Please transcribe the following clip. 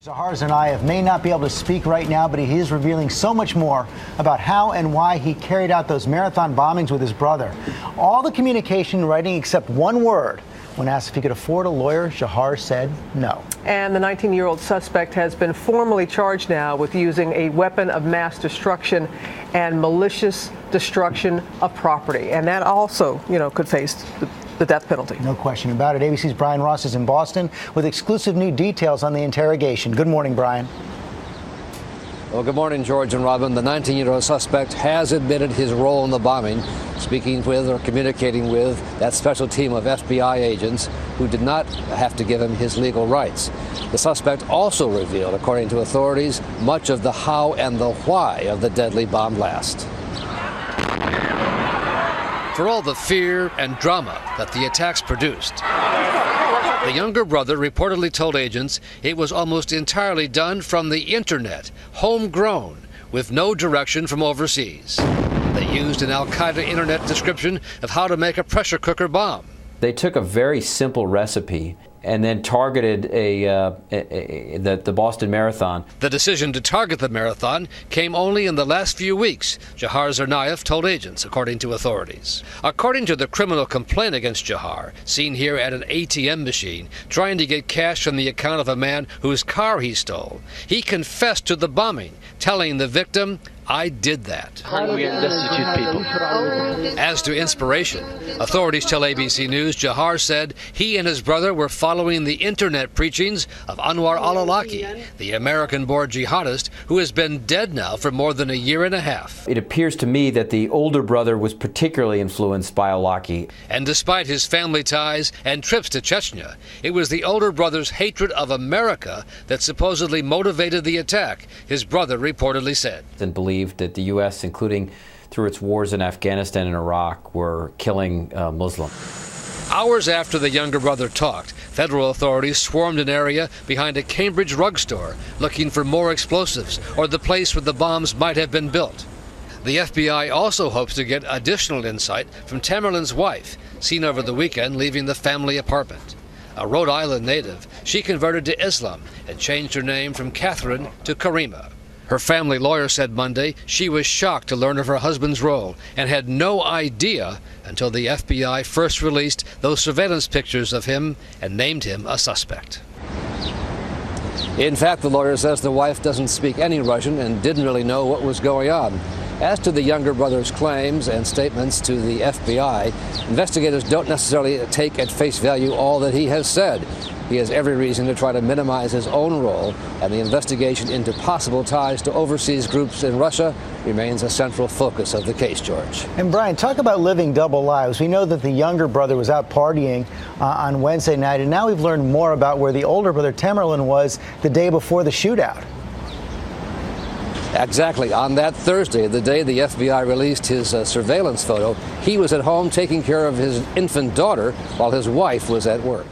Dzhokhar Tsarnaev may not be able to speak right now, but he is revealing so much more about how and why he carried out those marathon bombings with his brother. All the communication writing except one word. When asked if he could afford a lawyer, Dzhokhar said no. And the 19-year-old suspect has been formally charged now with using a weapon of mass destruction and malicious destruction of property. And that also, could face the death penalty. No question about it. ABC's Brian Ross is in Boston with exclusive new details on the interrogation. Good morning, Brian. Well, good morning, George and Robin. The 19-year-old suspect has admitted his role in the bombing, speaking with or communicating with that special team of FBI agents who did not have to give him his legal rights. The suspect also revealed, according to authorities, much of the how and the why of the deadly bomb blast. For all the fear and drama that the attacks produced, the younger brother reportedly told agents it was almost entirely done from the internet, homegrown, with no direction from overseas. They used an Al-Qaeda internet description of how to make a pressure cooker bomb. They took a very simple recipe and then targeted the Boston Marathon. The decision to target the marathon came only in the last few weeks, Dzhokhar Tsarnaev told agents, according to authorities. According to the criminal complaint against Dzhokhar, seen here at an ATM machine, trying to get cash from the account of a man whose car he stole, he confessed to the bombing, telling the victim, "I did that." We are destitute people. As to inspiration, authorities tell ABC News Dzhokhar said he and his brother were following the internet preachings of Anwar al-Awlaki, the American-born jihadist who has been dead now for more than a year and a half. It appears to me that the older brother was particularly influenced by Awlaki. And despite his family ties and trips to Chechnya, it was the older brother's hatred of America that supposedly motivated the attack, his brother reportedly said. And believed that the U.S., including through its wars in Afghanistan and Iraq, were killing Muslims. Hours after the younger brother talked, federal authorities swarmed an area behind a Cambridge rug store looking for more explosives or the place where the bombs might have been built. The FBI also hopes to get additional insight from Tamerlan's wife, seen over the weekend leaving the family apartment. A Rhode Island native, she converted to Islam and changed her name from Catherine to Karima. Her family lawyer said Monday she was shocked to learn of her husband's role and had no idea until the FBI first released those surveillance pictures of him and named him a suspect. In fact, the lawyer says the wife doesn't speak any Russian and didn't really know what was going on. As to the younger brother's claims and statements to the FBI, investigators don't necessarily take at face value all that he has said. He has every reason to try to minimize his own role, and the investigation into possible ties to overseas groups in Russia remains a central focus of the case, George. And Brian, talk about living double lives. We know that the younger brother was out partying on Wednesday night, and now we've learned more about where the older brother, Tamerlan, was the day before the shootout. Exactly. On that Thursday, the day the FBI released his surveillance photo, he was at home taking care of his infant daughter while his wife was at work.